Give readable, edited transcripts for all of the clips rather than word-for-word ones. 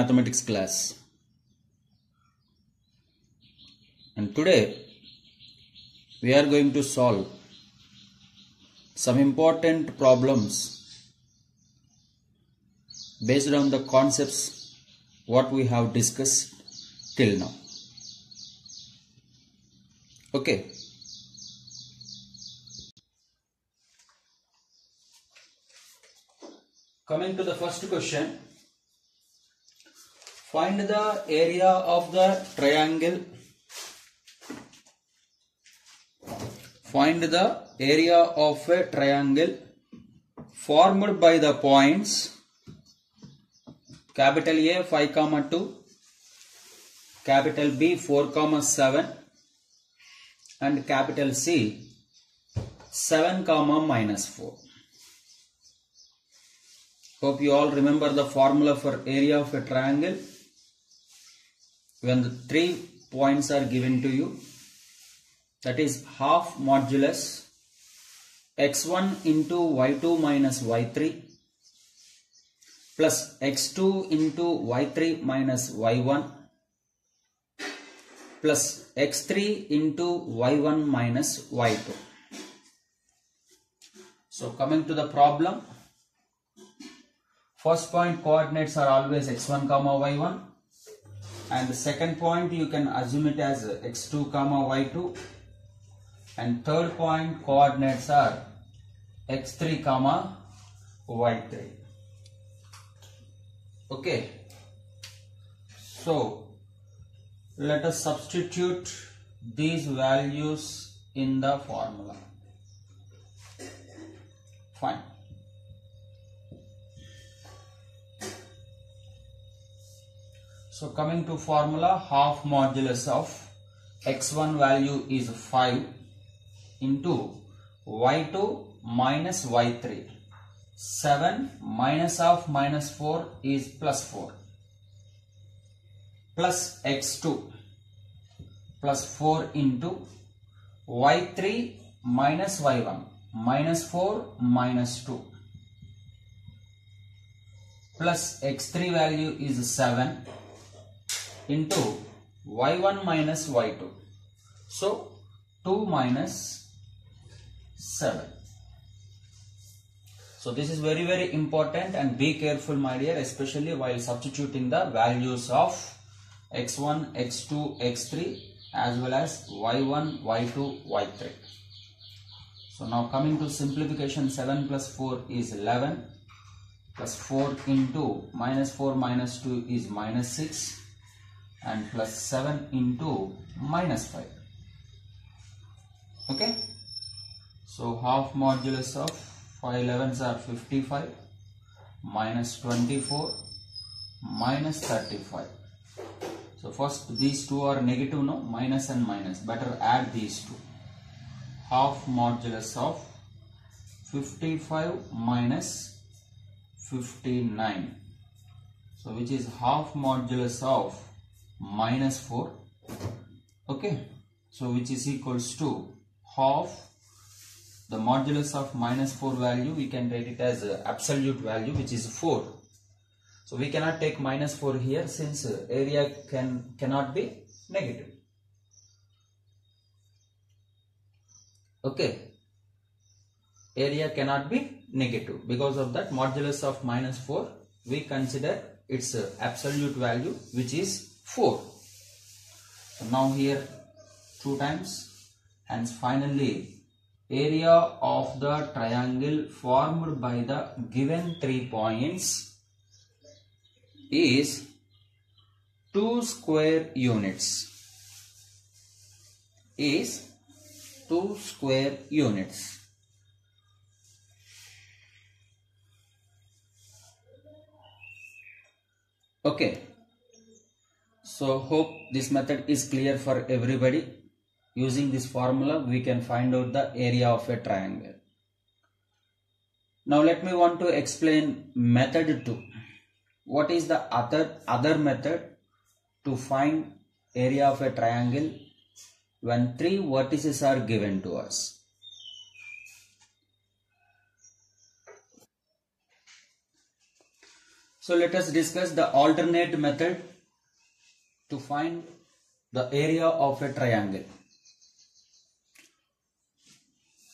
mathematics class. And today we are going to solve some important problems based on the concepts what we have discussed till now. Okay. Coming to the first question. Find the area of the triangle. Find the area of a triangle formed by the points capital A 5,2, capital B 4,7 and capital C 7, -4. Hope you all remember the formula for area of a triangle. When the 3 points are given to you, that is half modulus x1 into y2 minus y3 plus x2 into y3 minus y1 plus x3 into y1 minus y2. So coming to the problem, first point coordinates are always x1, y1, and the second point you can assume it as x2, y2, and third point coordinates are x3, y3. Okay, so let us substitute these values in the formula. Fine. So coming to formula, half modulus of x1 value is 5 into y2 minus y3. 7 minus half minus 4 is plus 4 plus x2 plus 4 into y3 minus y1 minus 4 minus 2 plus x3 value is 7 into y1 minus y2. So 2 minus 7. So this is very important, and be careful my dear, especially while substituting the values of x1, x2, x3 as well as y1, y2, y3. So now coming to simplification, 7 plus 4 is 11 plus 4 into minus 4 minus 2 is minus 6 and plus 7 into minus 5. Okay. So half modulus of 5 11s are 55 minus 24 minus 35. So first these two are negative, no, minus and minus, better add these two. Half modulus of 55 minus 59. So which is half modulus of minus 4. Okay. So which is equals to half the modulus of minus 4 value, we can write it as absolute value, which is 4. So we cannot take minus 4 here since area cannot be negative. Okay. Area cannot be negative. Because of that, modulus of minus 4, we consider its absolute value, which is 4. So now here 2 times, and finally area of the triangle formed by the given 3 points is 2 square units. Is 2 square units. Okay. So hope this method is clear for everybody. Using this formula, we can find out the area of a triangle. Now let me want to explain method 2. What is the other method to find area of a triangle when 3 vertices are given to us? So let us discuss the alternate method to find the area of a triangle.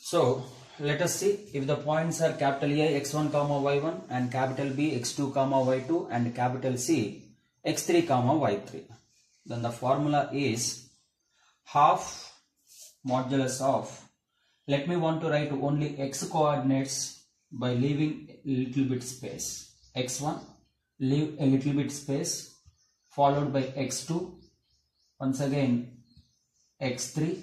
So let us see, if the points are capital A x1 comma y1 and capital B x2 comma y2 and capital C x3 comma y3, then the formula is half modulus of, let me want to write only x coordinates by leaving a little bit space. x1, leave a little bit space, followed by x2, once again x3.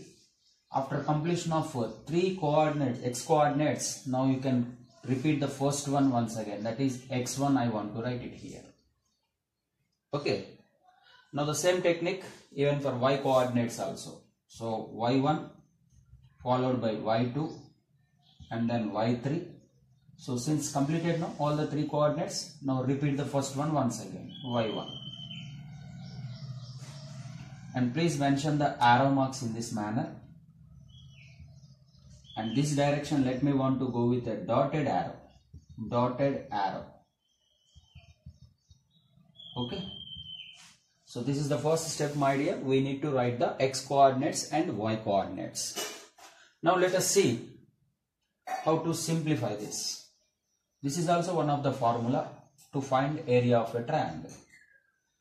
After completion of three coordinates, x coordinates, now you can repeat the first one once again, that is x1. I want to write it here. Okay. Now the same technique even for y coordinates also. So y1 followed by y2 and then y3. So since completed now all the three coordinates, now repeat the first one once again, y1. And please mention the arrow marks in this manner. And this direction, let me want to go with a dotted arrow. Dotted arrow. Okay. So this is the first step, my dear. We need to write the x coordinates and y coordinates. Now let us see how to simplify this. This is also one of the formula to find area of a triangle.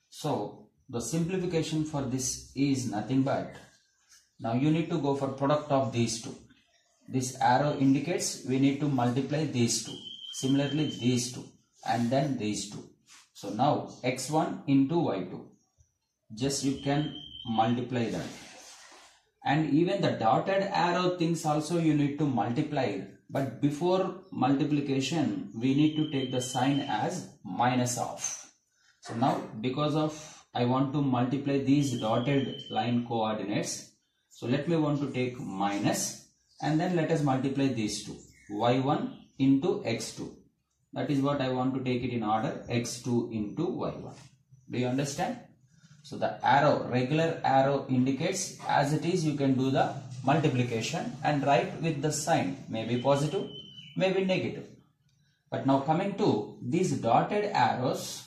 So the simplification for this is nothing but, now you need to go for product of these two. This arrow indicates we need to multiply these two. Similarly these two and then these two. So now x1 into y2. Just you can multiply that. And even the dotted arrow things also you need to multiply. But before multiplication we need to take the sign as minus of. So now because of I want to multiply these dotted line coordinates. So let me want to take minus. And then let us multiply these two, y1 into x2. That is what I want to take it in order, x2 into y1. Do you understand? So the arrow, regular arrow indicates as it is, you can do the multiplication and write with the sign, maybe positive, maybe negative. But now coming to these dotted arrows,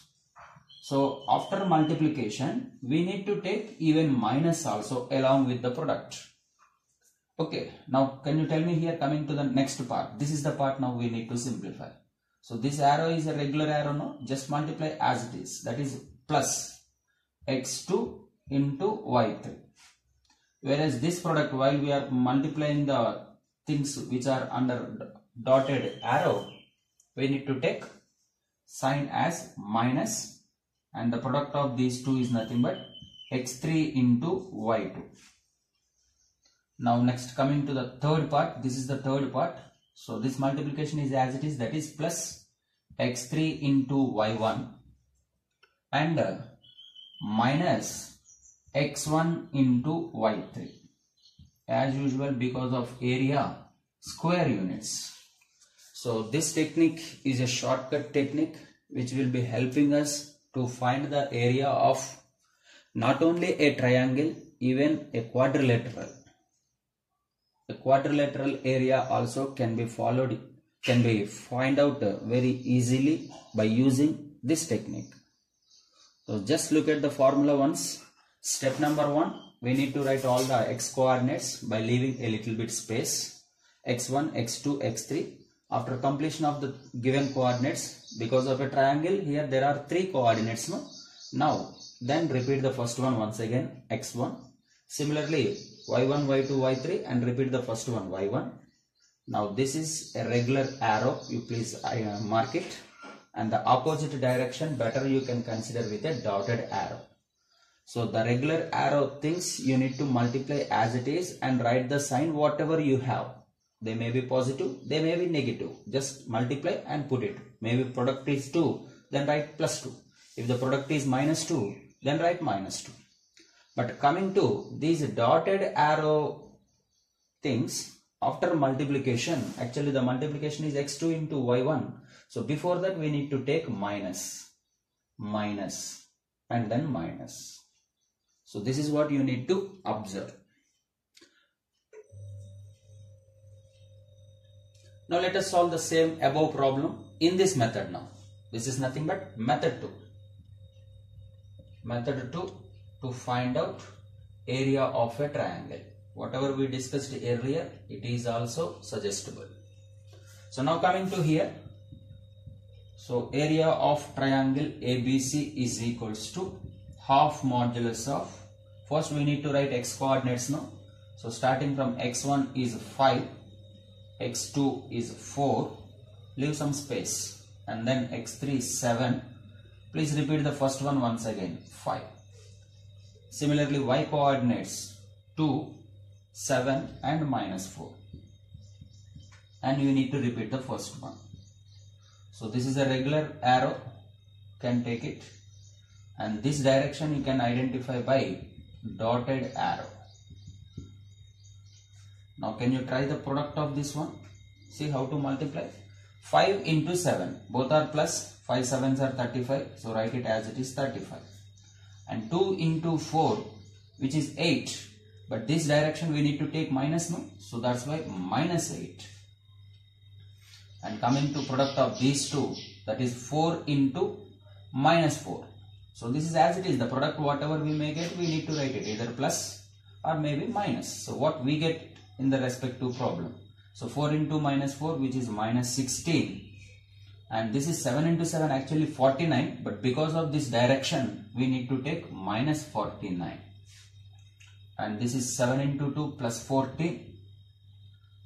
so after multiplication, we need to take even minus also along with the product. Okay, now can you tell me here, coming to the next part, this is the part now we need to simplify. So this arrow is a regular arrow, no? Just multiply as it is, that is plus x2 into y3. Whereas this product, while we are multiplying the things which are under dotted arrow, we need to take sign as minus, and the product of these two is nothing but x3 into y2. Now next, coming to the third part, this is the third part. So this multiplication is as it is, that is plus x3 into y1 and minus x1 into y3. As usual, because of area, square units. So this technique is a shortcut technique which will be helping us to find the area of not only a triangle, even a quadrilateral. The quadrilateral area also can be followed, can be find out very easily by using this technique. So just look at the formula once. Step number 1, we need to write all the x coordinates by leaving a little bit space. x1, x2, x3. After completion of the given coordinates, because of a triangle, here there are 3 coordinates. No? Now, then repeat the first one once again, x1. Similarly, y1, y2, y3 and repeat the first one, y1. Now this is a regular arrow, you please mark it, and the opposite direction better you can consider with a dotted arrow. So the regular arrow things you need to multiply as it is and write the sign whatever you have. They may be positive, they may be negative. Just multiply and put it. Maybe product is 2, then write plus 2. If the product is minus 2, then write minus 2. But coming to these dotted arrow things, after multiplication, actually the multiplication is x2 into y1. So before that we need to take minus, minus and then minus. So this is what you need to observe. Now let us solve the same above problem in this method now. This is nothing but method 2. Method 2 to find out area of a triangle. Whatever we discussed earlier, it is also suggestible. So now coming to here. So area of triangle ABC is equals to half modulus of, first we need to write x coordinates now. So starting from x1 is 5, x2 is 4, leave some space, and then x3 is 7. Please repeat the first one once again, 5. Similarly, y coordinates 2, 7 and -4. And you need to repeat the first one. So this is a regular arrow, can take it, and this direction you can identify by dotted arrow. Now can you try the product of this one? See how to multiply. 5 into 7, both are plus, 5 7s are 35, so write it as it is 35. And 2 into 4, which is 8, but this direction we need to take minus, no? So that's why -8. And coming to product of these two, that is 4 into -4. So this is as it is, the product whatever we may get, we need to write it either plus or maybe minus. So what we get in the respective problem. So 4 into -4, which is -16. And this is 7 into 7, actually 49. But because of this direction, we need to take -49. And this is 7 into 2 plus 14.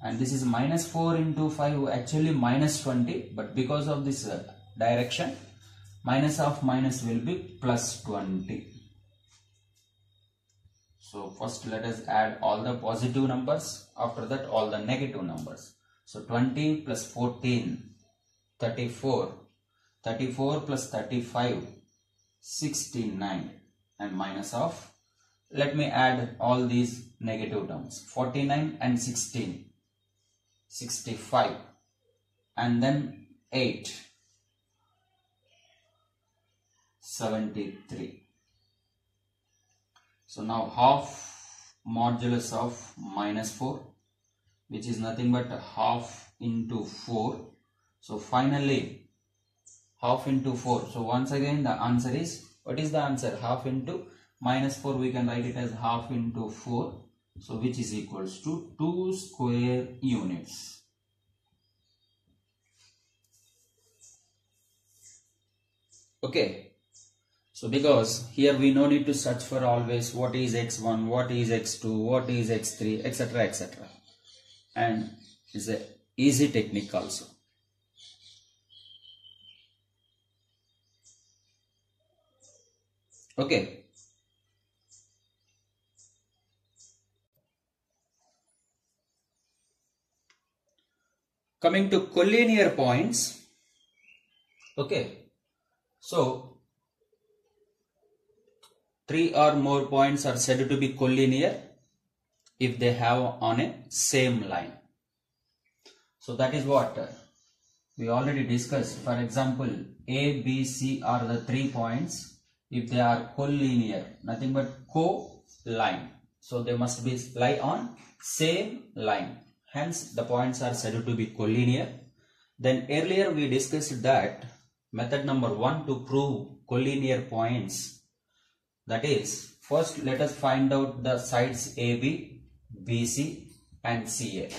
And this is -4 into 5, actually -20. But because of this direction, minus of minus will be plus 20. So first let us add all the positive numbers. After that all the negative numbers. So 20 plus 14, 34. 34 plus 35, 69. And minus of, let me add all these negative terms. 49 and 16. 65 and then 8, 73. So now half modulus of -4, which is nothing but half into 4. So finally half into 4. So once again the answer is, what is the answer? Half into -4, we can write it as half into 4. So which is equals to 2 square units. Okay. So because here we no need to search for always what is x1, what is x2, what is x3, etc, etc. And it's a easy technique also. Okay. Coming to collinear points. Okay. So 3 or more points are said to be collinear if they have on a same line. So that is what we already discussed. For example, A, B, C are the 3 points. If they are collinear, nothing but co-line. So they must be lie on same line. Hence the points are said to be collinear. Then earlier we discussed that method number 1 to prove collinear points. That is, first let us find out the sides AB, BC and CA.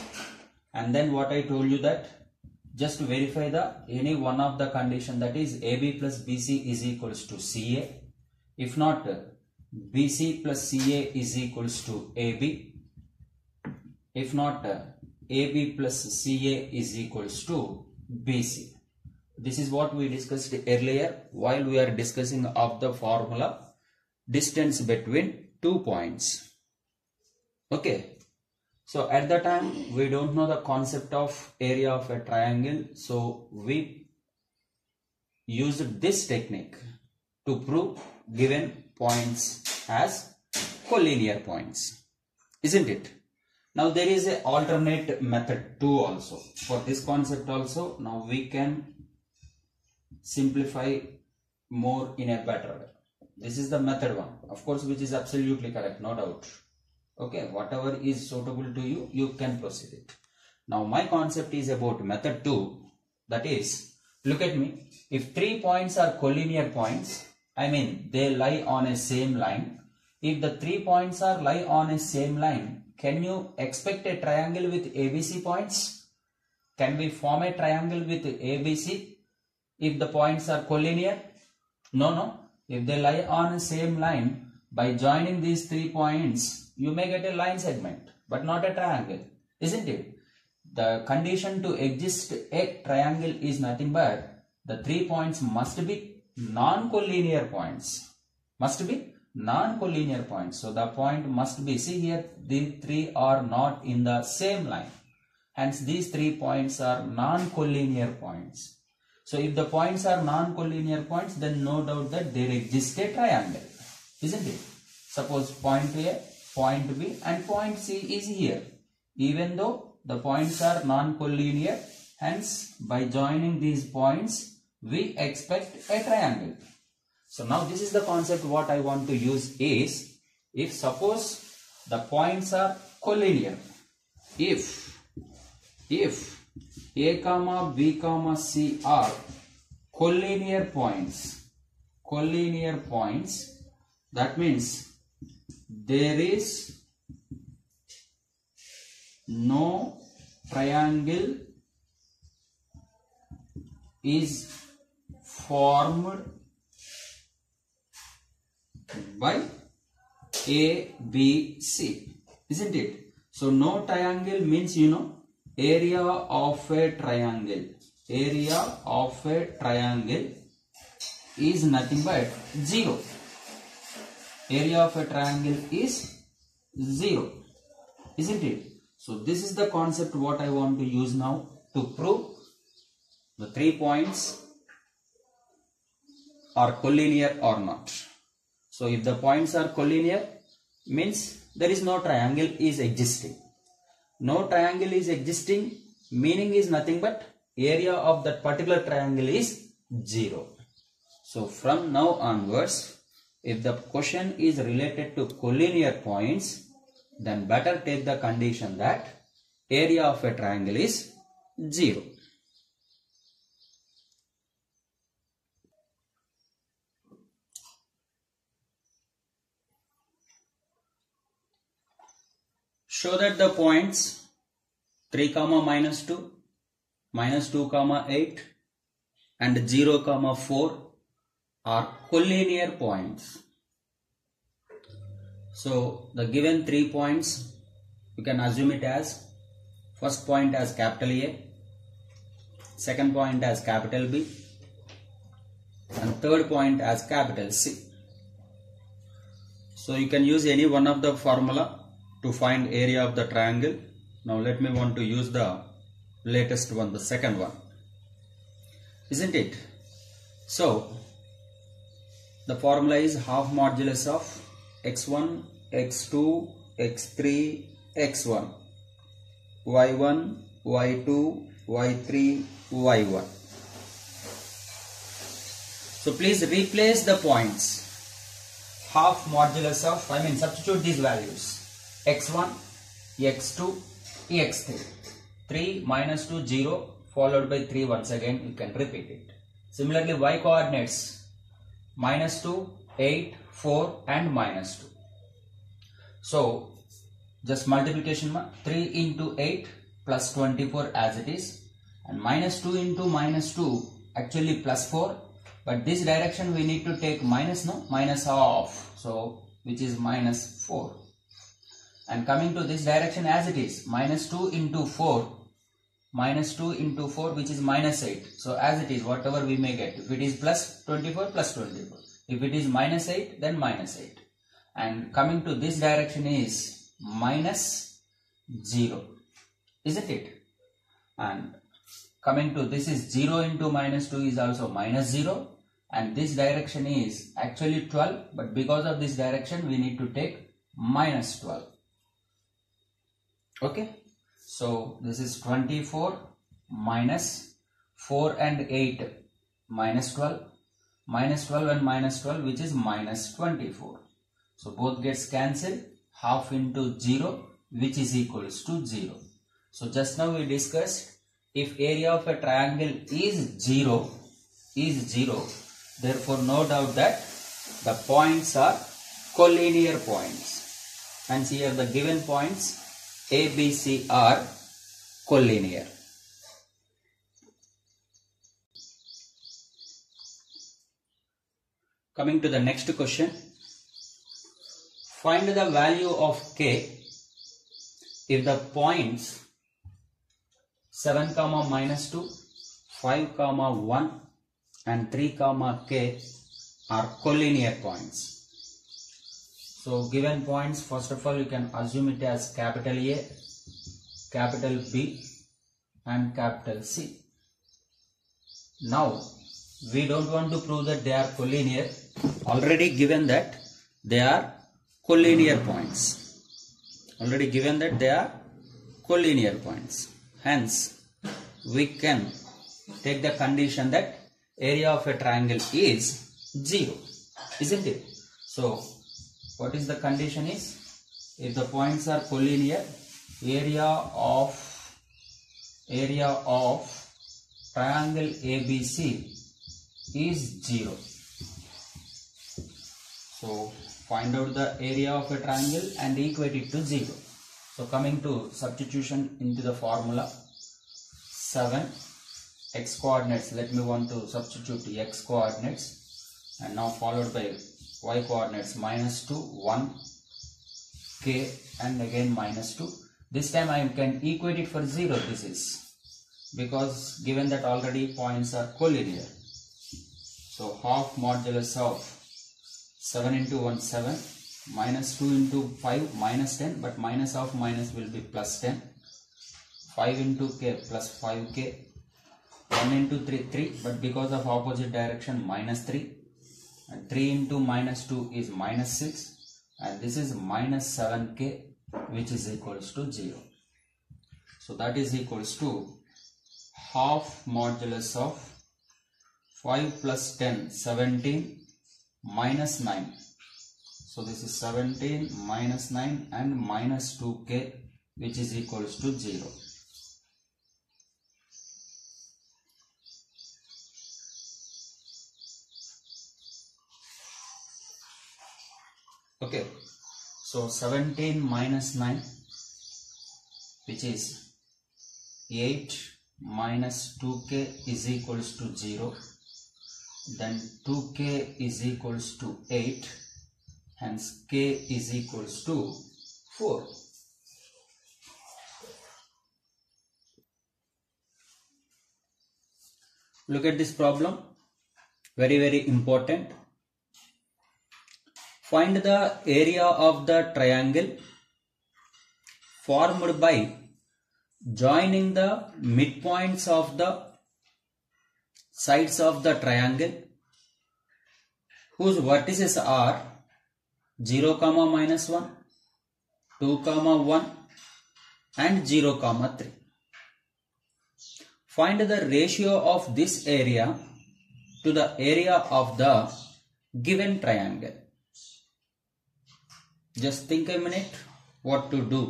And then what I told you that just to verify the any one of the condition, that is AB plus BC is equals to CA. If not, BC plus CA is equals to AB. If not, AB plus CA is equals to BC. This is what we discussed earlier while we are discussing of the formula distance between 2 points. Okay. So at the time we don't know the concept of area of a triangle. So we used this technique to prove given points as collinear points. Isn't it? Now there is an alternate method 2 also. For this concept also, now we can simplify more in a better way. This is the method 1, of course, which is absolutely correct, no doubt. Okay, whatever is suitable to you, you can proceed it. Now my concept is about method 2. That is, Look at me. If 3 points are collinear points, I mean they lie on a same line. If the 3 points are lie on a same line, can you expect a triangle with ABC points? Can we form a triangle with ABC if the points are collinear? No. If they lie on the same line, by joining these 3 points, you may get a line segment, but not a triangle, isn't it? The condition to exist a triangle is nothing but the 3 points must be non-collinear points. Must be non-collinear points. So the point must be, see here, the 3 are not in the same line. Hence these 3 points are non-collinear points. So if the points are non-collinear points, then no doubt that there exists a triangle, isn't it? Suppose point A, point B and point C is here. Even though the points are non-collinear, hence by joining these points, we expect a triangle. So now this is the concept what I want to use is, if suppose the points are collinear, if A comma B comma C are collinear points, that means there is no triangle is formed by A, B, C, isn't it? So no triangle means, you know, area of a triangle is nothing but 0. Area of a triangle is 0, isn't it? So this is the concept what I want to use now to prove the 3 points are collinear or not. So if the points are collinear, means there is no triangle is existing. No triangle is existing, meaning is nothing but area of that particular triangle is 0. So from now onwards, if the question is related to collinear points, then better take the condition that area of a triangle is 0. Show that the points 3, minus 2, minus 2, 8 and 0, 4 are collinear points. So the given 3 points, you can assume it as first point as capital A, second point as capital B and third point as capital C. So you can use any one of the formula to find area of the triangle. Now let me want to use the latest one, the second one, isn't it? So the formula is half modulus of x1, x2, x3, x1, y1, y2, y3, y1. So please replace the points. Half modulus of, substitute these values. x1, x2, x3. 3 minus 2, 0 followed by 3 once again you can repeat it. Similarly y coordinates minus 2, 8, 4 and minus 2. So just multiplication 3 into 8 plus 24 as it is, and minus 2 into minus 2 actually plus 4, but this direction we need to take minus half, so which is minus 4. And coming to this direction as it is, minus 2 into 4 which is minus 8. So as it is, whatever we may get, if it is plus 24, plus 24. If it is minus 8, then minus 8. And coming to this direction is minus 0, isn't it? And coming to this is 0 into minus 2 is also minus 0. And this direction is actually 12, but because of this direction we need to take minus 12. Okay, so this is 24 minus 4 and 8 minus 12, minus 12 and minus 12 which is minus 24. So both gets cancelled, half into 0 which is equals to 0. So just now we discussed if area of a triangle is zero, therefore no doubt that the points are collinear points. Hence here the given points A, B, C are collinear. Coming to the next question. Find the value of K if the points 7, -2, 5, 1 and 3, K are collinear points. So given points, first of all you can assume it as capital A, capital B and capital C. Now we don't want to prove that they are collinear. Already given that they are collinear points. Hence we can take the condition that area of a triangle is 0, isn't it? So what is the condition is, if the points are collinear, area of triangle ABC is 0. So find out the area of a triangle and equate it to 0. So coming to substitution into the formula, 7 x coordinates, let me want to substitute x coordinates, and now followed by y coordinates, -2, 1, k and again -2. This time I can equate it for 0, this is because given that already points are collinear. So half modulus of 7 into 1 7, -2 into 5 -10, but minus of minus will be +10, 5 into k plus 5k, 1 into 3 3, but because of opposite direction -3, and 3 into -2 is -6, and this is -7k, which is equals to 0. So that is equals to half modulus of 5 plus 10, 17 minus 9. So this is 17 minus 9 and minus 2k, which is equals to 0. Okay, so 17 minus 9, which is 8 minus 2k is equals to 0. Then 2k is equals to 8, hence k is equals to 4. Look at this problem, very important. Find the area of the triangle formed by joining the midpoints of the sides of the triangle whose vertices are 0, -1, 2, 1 and 0, 3. Find the ratio of this area to the area of the given triangle. Just think a minute what to do.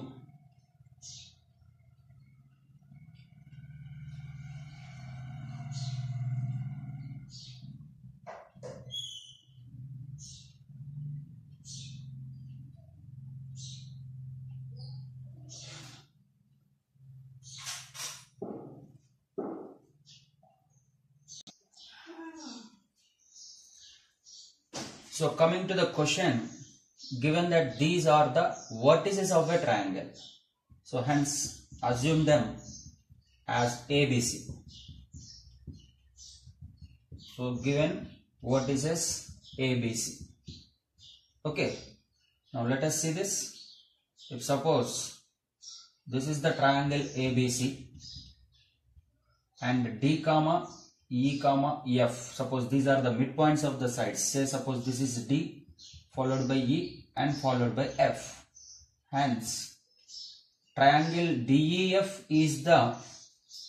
So coming to the question, given that these are the vertices of a triangle, so hence assume them as ABC. So given vertices ABC. Okay, now let us see this. If suppose this is the triangle ABC and D, E, F, suppose these are the midpoints of the sides. Say suppose this is D followed by E and followed by F. Hence triangle DEF is the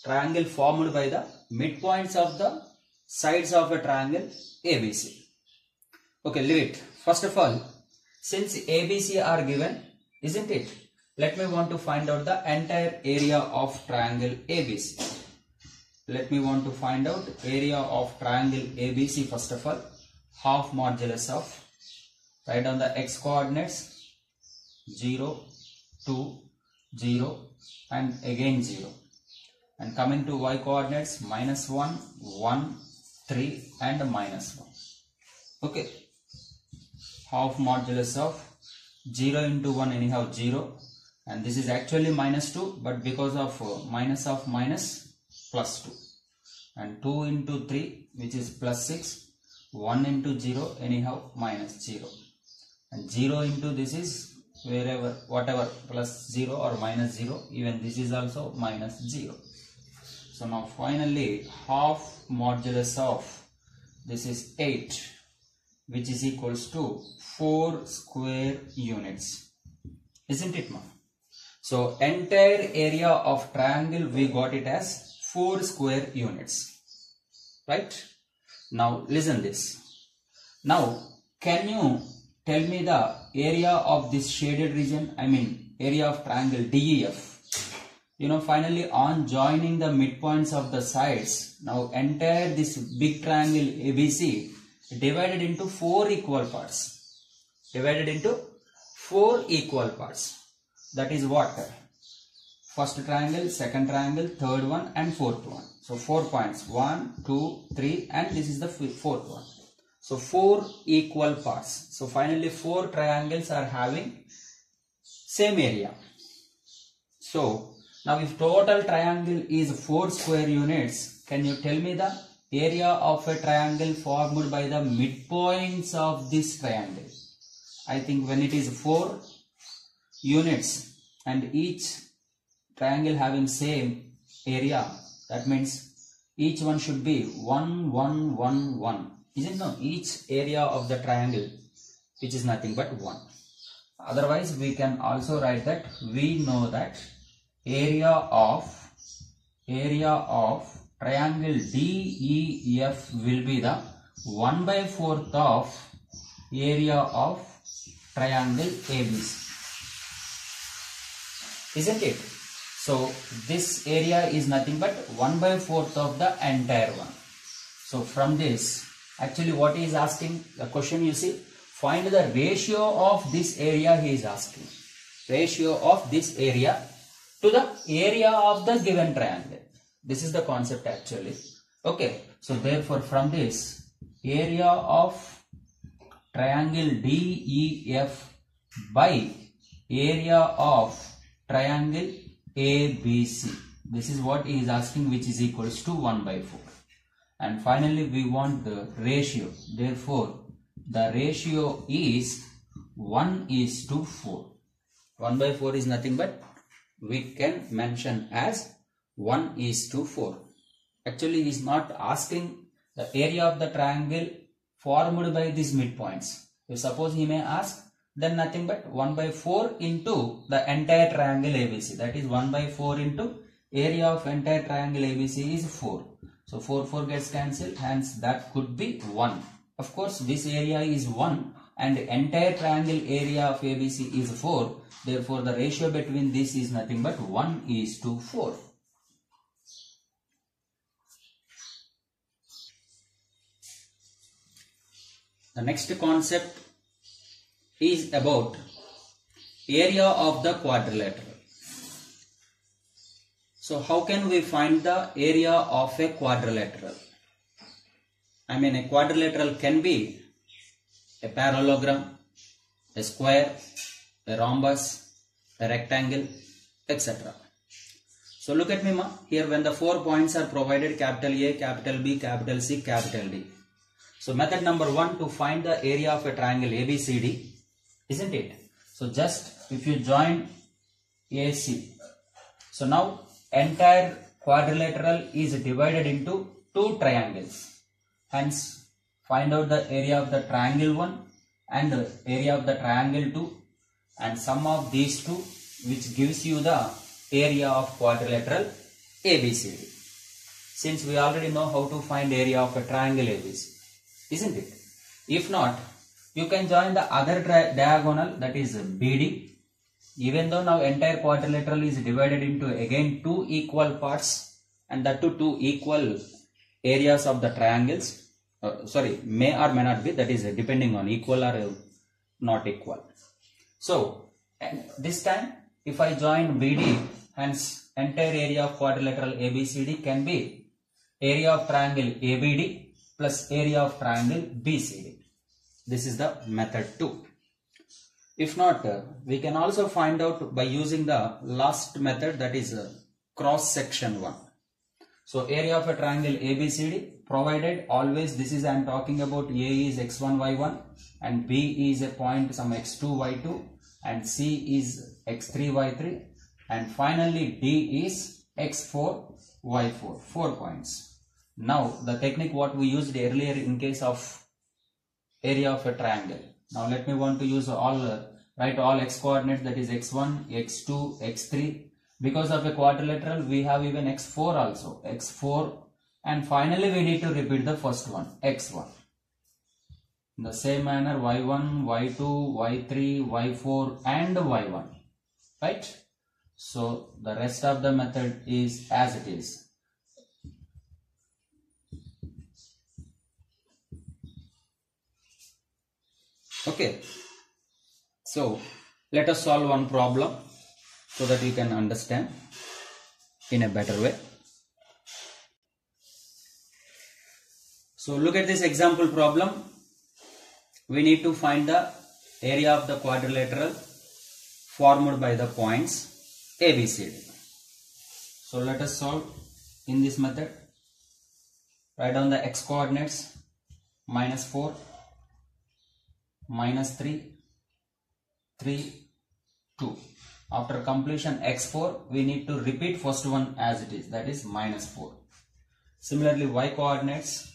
triangle formed by the midpoints of the sides of a triangle ABC. Okay, leave it. First of all, since ABC are given, isn't it? Let me want to find out the entire area of triangle ABC. let me want to find out area of triangle ABC first of all. Half modulus of, write down the x coordinates 0, 2, 0 and again 0. And coming to y coordinates -1, 1, 3 and -1. Okay. Half modulus of 0 into 1 anyhow 0. And this is actually -2, but because of minus plus 2. And 2 into 3 which is +6. 1 into 0 anyhow -0. And 0 into this is wherever whatever +0 or -0, even this is also -0. So now finally half modulus of this is 8, which is equals to 4 square units, isn't it, ma? So entire area of triangle we got it as 4 square units, right? Now listen this. Now can you tell me the area of this shaded region? I mean area of triangle DEF. You know, finally on joining the midpoints of the sides, now entire this big triangle ABC divided into 4 equal parts. Divided into 4 equal parts. That is what? First triangle, second triangle, third one and fourth one. So 4 points. 1, 2, 3 and this is the fourth one. So 4 equal parts. So finally 4 triangles are having same area. So now if total triangle is 4 square units, can you tell me the area of a triangle formed by the midpoints of this triangle? I think when it is 4 units and each triangle having same area, that means each one should be 1, 1, 1, 1. Isn't no? Each area of the triangle which is nothing but 1. Otherwise we can also write that we know that area of triangle DEF will be the 1/4 of area of triangle ABC. Isn't it? So this area is nothing but 1/4 of the entire one. So from this, actually what he is asking, the question you see, find the ratio of this area he is asking. Ratio of this area to the area of the given triangle. This is the concept actually. Okay. So therefore from this, area of triangle DEF by area of triangle ABC. This is what he is asking, which is equals to 1/4. And finally we want the ratio. Therefore the ratio is 1:4. 1/4 is nothing but we can mention as 1:4. Actually he is not asking the area of the triangle formed by these midpoints. If suppose he may ask, then nothing but 1/4 into the entire triangle ABC. That is 1/4 into area of entire triangle ABC is 4. So 4 gets cancelled, hence that could be 1. Of course this area is 1 and entire triangle area of ABC is 4. Therefore the ratio between this is nothing but 1:4. The next concept is about area of the quadrilateral. So how can we find the area of a quadrilateral? I mean a quadrilateral can be a parallelogram, a square, a rhombus, a rectangle, etc. So look at me ma, here when the 4 points are provided, capital A, capital B, capital C, capital D. So method number 1 to find the area of a triangle ABCD, isn't it? So just if you join AC, so now entire quadrilateral is divided into 2 triangles. Hence find out the area of the triangle 1 and the area of the triangle 2 and sum of these two, which gives you the area of quadrilateral ABCD. Since we already know how to find area of a triangle ABC, isn't it? If not, you can join the other diagonal, that is BD. Even though now entire quadrilateral is divided into again 2 equal parts and that to two equal areas of the triangles. May or may not be, that is depending on equal or not equal. So and this time if I join BD, hence entire area of quadrilateral ABCD can be area of triangle ABD plus area of triangle BCD. This is the method 2. If not, we can also find out by using the last method, that is cross section one. So area of a triangle ABCD, provided always this is I am talking about A is x1 y1 and B is a point some x2 y2 and C is x3 y3 and finally D is x4 y4, 4 points. Now the technique what we used earlier in case of area of a triangle. Now let me want to use write all x coordinates, that is x1, x2, x3. Because of a quadrilateral we have even x4 also, x4, and finally we need to repeat the first one, x1. In the same manner y1, y2, y3, y4 and y1, right? So the rest of the method is as it is. Okay, so let us solve one problem so that you can understand in a better way. So look at this example problem. We need to find the area of the quadrilateral formed by the points ABCD. So let us solve in this method. Write down the x coordinates, -4, -3, 3, 2. After completion x4, we need to repeat first one as it is, that is -4. Similarly, y coordinates,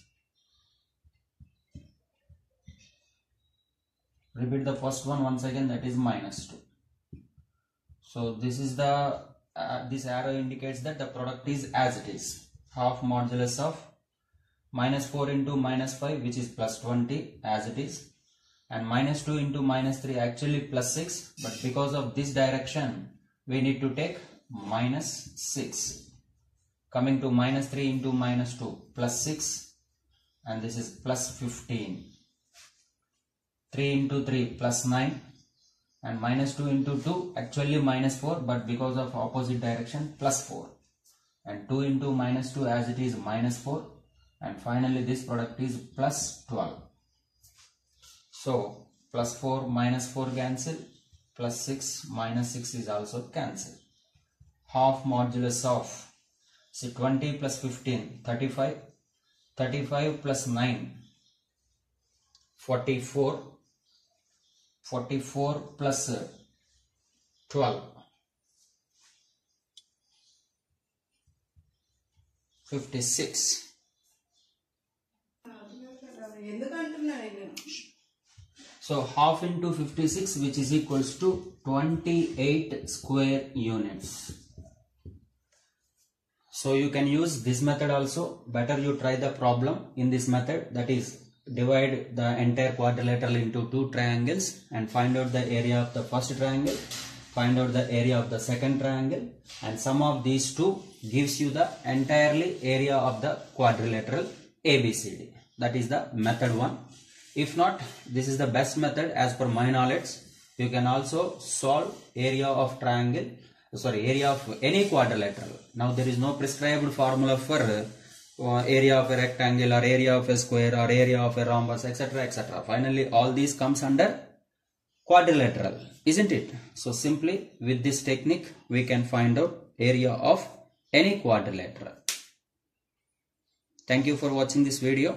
repeat the first one once again, that is -2. So this is the this arrow indicates that the product is as it is, half modulus of -4 into -5, which is +20 as it is, and -2 into -3 actually +6, but because of this direction we need to take -6. Coming to -3 into -2, +6, and this is +15. 3 into 3 +9, and -2 into 2 actually -4, but because of opposite direction +4, and 2 into -2 as it is -4, and finally this product is +12. So +4 -4 cancel, +6 -6 is also cancel. Half modulus of, see, 20 plus 15, 35, 35 plus 9, 44, 44 plus 12, 56. So half into 56, which is equals to 28 square units. So you can use this method also. Better you try the problem in this method, that is divide the entire quadrilateral into two triangles and find out the area of the first triangle, find out the area of the second triangle, and sum of these two gives you the entirely area of the quadrilateral ABCD. That is the method 1. If not, this is the best method as per my knowledge. You can also solve area of triangle, area of any quadrilateral. Now there is no prescribed formula for area of a rectangle or area of a square or area of a rhombus, etc., etc. Finally all these comes under quadrilateral, isn't it? So simply with this technique we can find out area of any quadrilateral. Thank you for watching this video.